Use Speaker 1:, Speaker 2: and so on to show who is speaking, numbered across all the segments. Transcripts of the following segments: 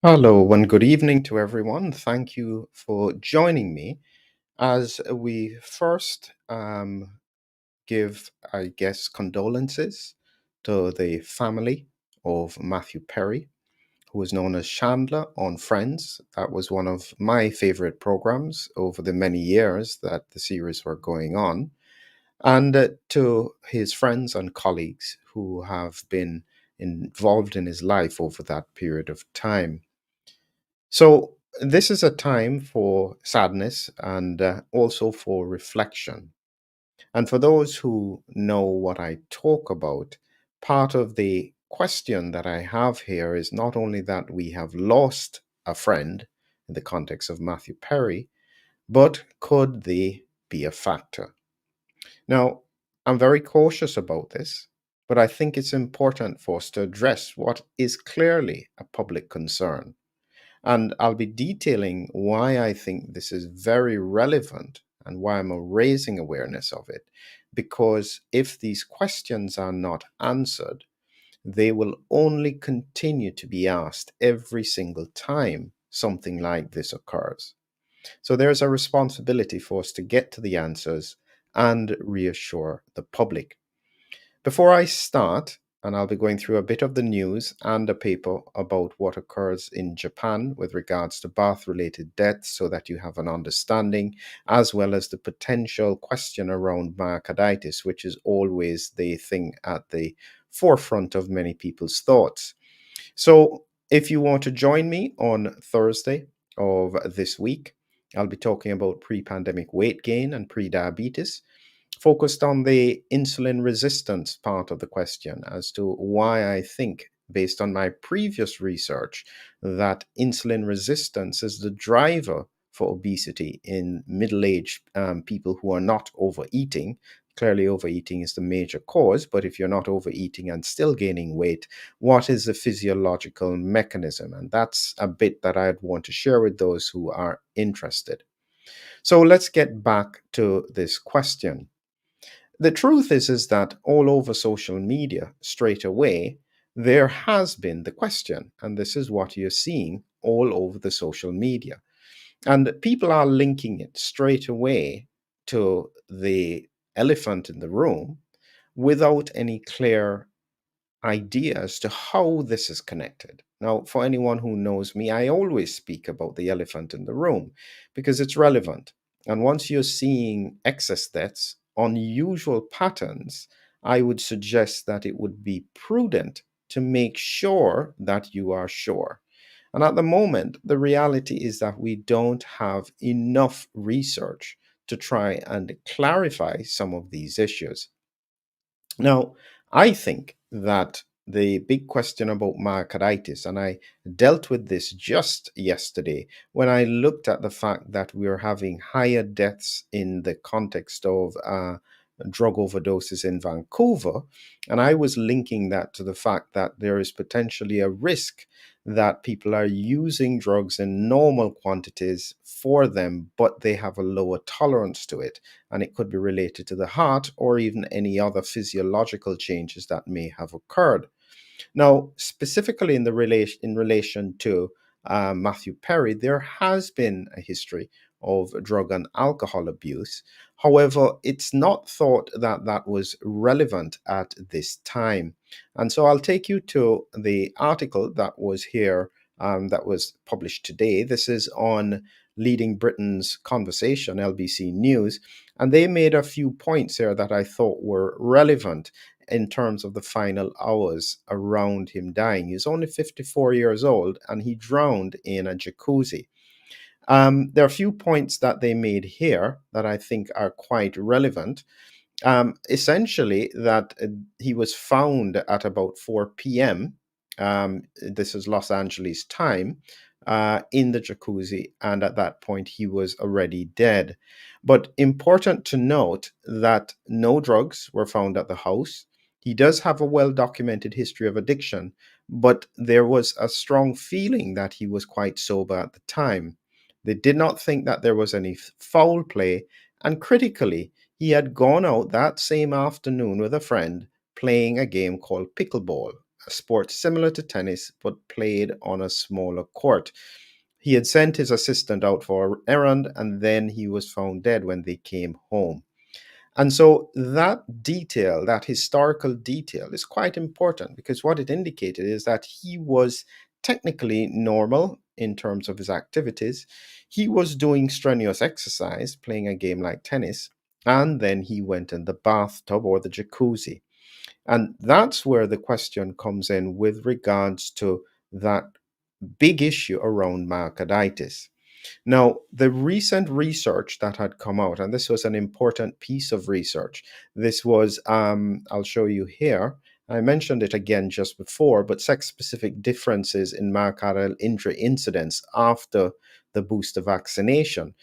Speaker 1: Hello and good evening to everyone. Thank you for joining me as we first give, I guess, condolences to the family of Mattherw Perry, who is known as Chandler on Friends. That was one of my favorite programs over the many years that the series were going on, and to his friends and colleagues who have been involved in his life over that period of time. So, this is a time for sadness and also for reflection. And for those who know what I talk about, part of the question that I have here is not only that we have lost a friend in the context of Mattherw Perry, but could they be a factor? Now, I'm very cautious about this, but I think it's important for us to address what is clearly a public concern. And I'll be detailing why I think this is very relevant and why I'm raising awareness of it. Because if these questions are not answered, they will only continue to be asked every single time something like this occurs. So there's a responsibility for us to get to the answers and reassure the public. Before I start, and I'll be going through a bit of the news and a paper about what occurs in Japan with regards to bath related deaths so that you have an understanding, as well as the potential question around myocarditis, which is always the thing at the forefront of many people's thoughts. So, if you want to join me on Thursday of this week, I'll be talking about pre pandemic weight gain and pre diabetes, focused on the insulin resistance part of the question as to why I think, based on my previous research, that insulin resistance is the driver for obesity in middle aged people who are not overeating. Clearly, overeating is the major cause, but if you're not overeating and still gaining weight, what is the physiological mechanism? And that's a bit that I'd want to share with those who are interested. So let's get back to this question. The truth is that all over social media, straight away, there has been the question, and this is what you're seeing all over the social media. And people are linking it straight away to the elephant in the room without any clear idea as to how this is connected. Now, for anyone who knows me, I always speak about the elephant in the room because it's relevant. And once you're seeing excess deaths, unusual patterns, I would suggest that it would be prudent to make sure that you are sure. And at the moment, the reality is that we don't have enough research to try and clarify some of these issues. Now, I think that the big question about myocarditis, and I dealt with this just yesterday when I looked at the fact that we're having higher deaths in the context of drug overdoses in Vancouver. And I was linking that to the fact that there is potentially a risk that people are using drugs in normal quantities for them, but they have a lower tolerance to it, and it could be related to the heart or even any other physiological changes that may have occurred. Now, specifically in relation to Mattherw Perry, there has been a history of drug and alcohol abuse. However, it's not thought that that was relevant at this time. And so I'll take you to the article that was here, that was published today. This is on Leading Britain's Conversation, LBC News. And they made a few points here that I thought were relevant in terms of the final hours around him dying. He's only 54 years old and he drowned in a jacuzzi. There are a few points that they made here that I think are quite relevant. Essentially, that he was found at about 4 p.m. This is Los Angeles time, in the jacuzzi, and at that point he was already dead. But important to note that no drugs were found at the house. He does have a well documented history of addiction, but there was a strong feeling that he was quite sober at the time. They did not think that there was any foul play, and critically, he had gone out that same afternoon with a friend playing a game called pickleball. a sport similar to tennis but played on a smaller court. He had sent his assistant out for an errand, and then he was found dead when they came home. And so that detail, that historical detail, is quite important because what it indicated is that he was technically normal in terms of his activities. He was doing strenuous exercise, playing a game like tennis, and then he went in the bathtub or the jacuzzi. And that's where the question comes in with regards to that big issue around myocarditis. Now, the recent research that had come out, and this was an important piece of research, this was, I'll show you here. I mentioned it again just before, but sex specific differences in myocardial injury incidence after the booster vaccination.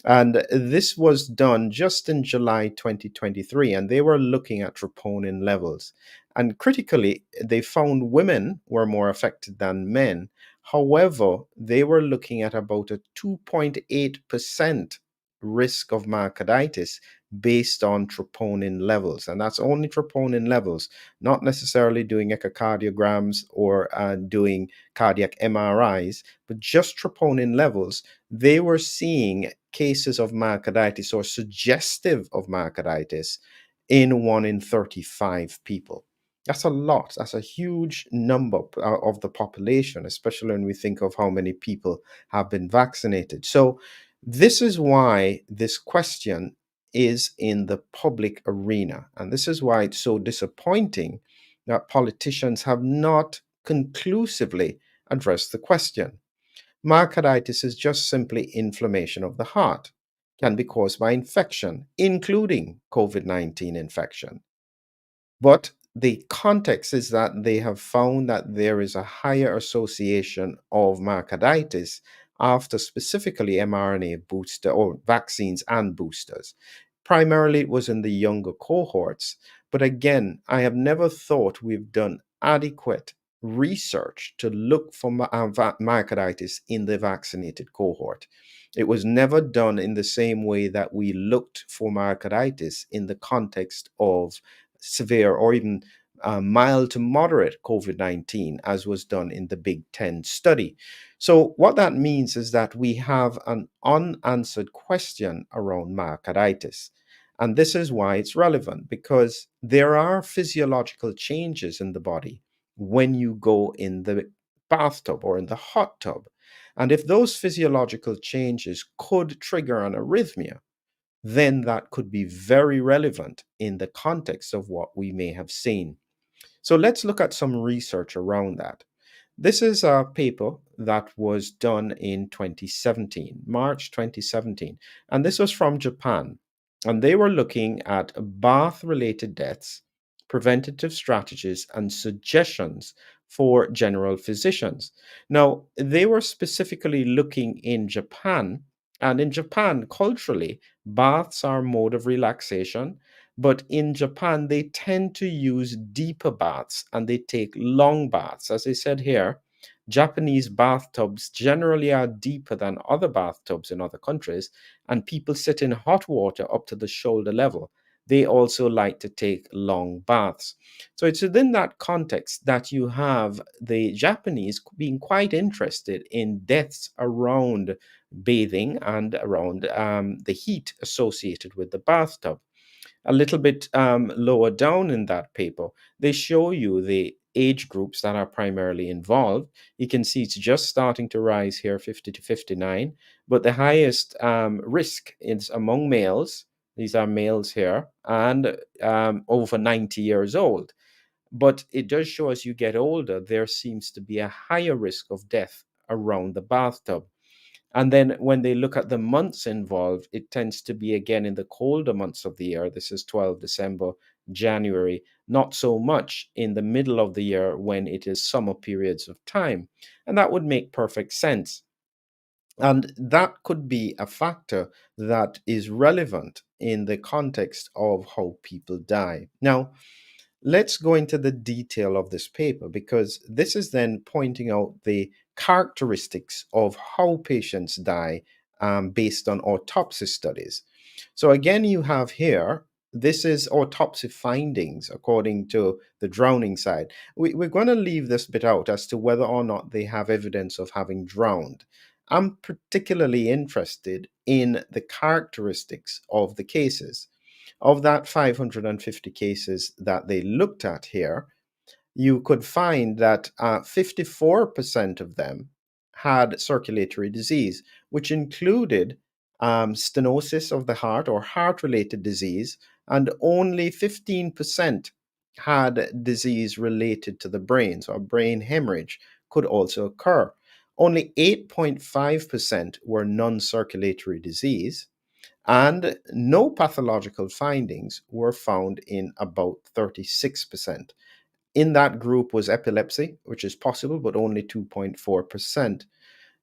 Speaker 1: And this was done just in July 2023, and they were looking at troponin levels. And critically, they found women were more affected than men. However, they were looking at about a 2.8% risk of myocarditis based on troponin levels. And that's only troponin levels, not necessarily doing echocardiograms or doing cardiac MRIs, but just troponin levels. They were seeing cases of myocarditis or suggestive of myocarditis in 1 in 35 people. That's a lot. That's a huge number of the population, especially when we think of how many people have been vaccinated. So, this is why this question is in the public arena. And this is why it's so disappointing that politicians have not conclusively addressed the question. Myocarditis is just simply inflammation of the heart, can be caused by infection, including COVID-19 infection. But the context is that they have found that there is a higher association of myocarditis after specifically mRNA booster or vaccines and boosters. Primarily, it was in the younger cohorts. But again, I have never thought we've done adequate research to look for myocarditis in the vaccinated cohort. It was never done in the same way that we looked for myocarditis in the context of severe or even mild to moderate COVID 19, as was done in the Big Ten study. So, what that means is that we have an unanswered question around myocarditis. And this is why it's relevant because there are physiological changes in the body when you go in the bathtub or in the hot tub. And if those physiological changes could trigger an arrhythmia, then that could be very relevant in the context of what we may have seen. So let's look at some research around that. This is a paper that was done in 2017, March 2017, and this was from Japan. And they were looking at bath related deaths, preventative strategies, and suggestions for general physicians. Now, they were specifically looking in Japan, and in Japan, culturally, baths are a mode of relaxation. But in Japan, they tend to use deeper baths and they take long baths. As I said here, Japanese bathtubs generally are deeper than other bathtubs in other countries, and people sit in hot water up to the shoulder level. They also like to take long baths. So it's within that context that you have the Japanese being quite interested in deaths around bathing and around the heat associated with the bathtub. A little bit lower down in that paper, they show you the age groups that are primarily involved. You can see it's just starting to rise here, 50 to 59, but the highest risk is among males. These are males here, and over 90 years old. But it does show as you get older, there seems to be a higher risk of death around the bathtub. And then when they look at the months involved, it tends to be again in the colder months of the year. This is 12 December, January, not so much in the middle of the year when it is summer periods of time. And that would make perfect sense. And that could be a factor that is relevant in the context of how people die. Now, let's go into the detail of this paper because this is then pointing out the characteristics of how patients die based on autopsy studies. So, again, you have here this is autopsy findings according to the drowning side. We're going to leave this bit out as to whether or not they have evidence of having drowned. I'm particularly interested in the characteristics of the cases. Of that 550 cases that they looked at here, you could find that 54% of them had circulatory disease, which included stenosis of the heart or heart related disease, and only 15% had disease related to the brain. So, a brain hemorrhage could also occur. Only 8.5% were non circulatory disease, and no pathological findings were found in about 36%. In that group was epilepsy, which is possible, but only 2.4%.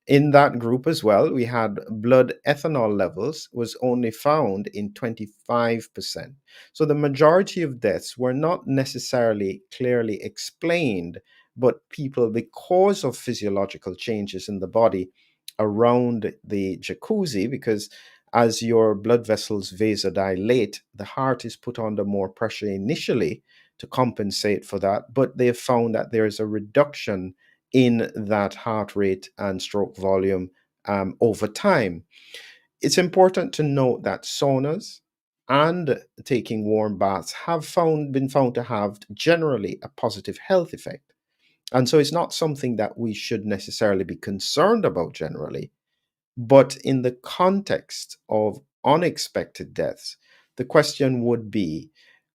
Speaker 1: In that group as well, we had blood ethanol levels was only found in 25%. So the majority of deaths were not necessarily clearly explained, but people, because of physiological changes in the body around the jacuzzi, because as your blood vessels vasodilate, the heart is put under more pressure initially to compensate for that, but they have found that there is a reduction in that heart rate and stroke volume over time. It's important to note that saunas and taking warm baths have been found to have generally a positive health effect. And so it's not something that we should necessarily be concerned about generally, but in the context of unexpected deaths, the question would be,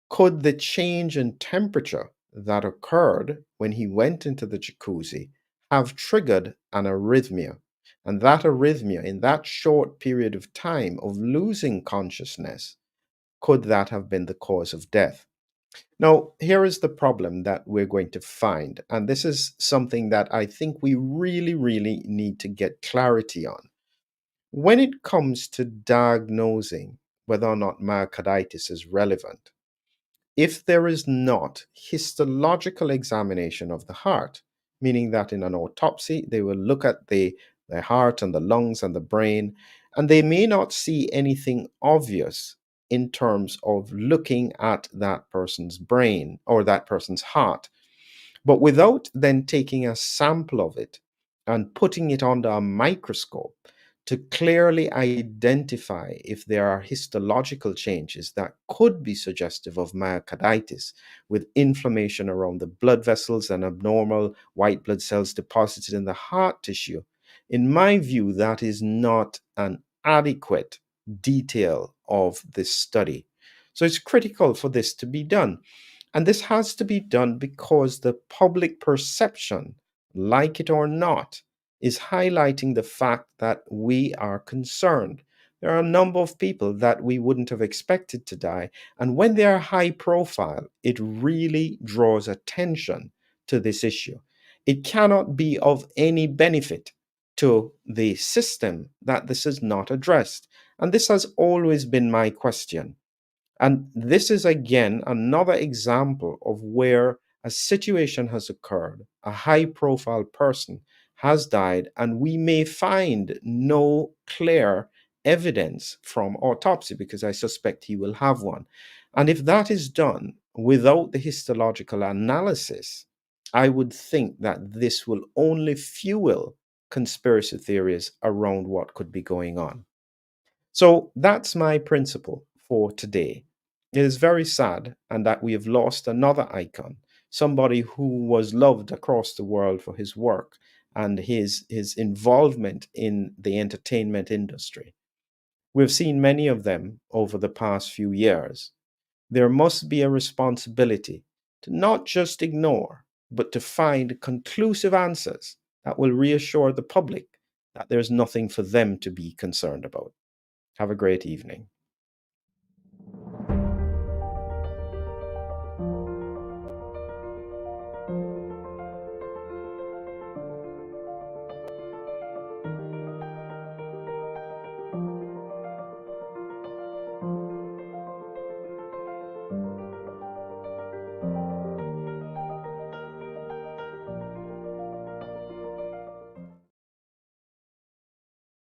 Speaker 1: could the change in temperature that occurred when he went into the jacuzzi have triggered an arrhythmia? And that arrhythmia, in that short period of time of losing consciousness, could that have been the cause of death? Now, here is the problem that we're going to find. And this is something that I think we really, really need to get clarity on. When it comes to diagnosing whether or not myocarditis is relevant, if there is not histological examination of the heart, meaning that in an autopsy they will look at the heart and the lungs and the brain, and they may not see anything obvious in terms of looking at that person's brain or that person's heart, but without then taking a sample of it and putting it under a microscope to clearly identify if there are histological changes that could be suggestive of myocarditis, with inflammation around the blood vessels and abnormal white blood cells deposited in the heart tissue. In my view, that is not an adequate detail of this study. So it's critical for this to be done. And this has to be done because the public perception, like it or not, is highlighting the fact that we are concerned. There are a number of people that we wouldn't have expected to die. And when they are high profile, it really draws attention to this issue. It cannot be of any benefit to the system that this is not addressed. And this has always been my question. And this is again another example of where a situation has occurred, a high profile person has died, and we may find no clear evidence from autopsy, because I suspect he will have one. And if that is done without the histological analysis, I would think that this will only fuel conspiracy theories around what could be going on. So that's my principle for today. It is very sad and that we have lost another icon, somebody who was loved across the world for his work and his involvement in the entertainment industry. We've seen many of them over the past few years. There must be a responsibility to not just ignore, but to find conclusive answers that will reassure the public that there's nothing for them to be concerned about. Have a great evening.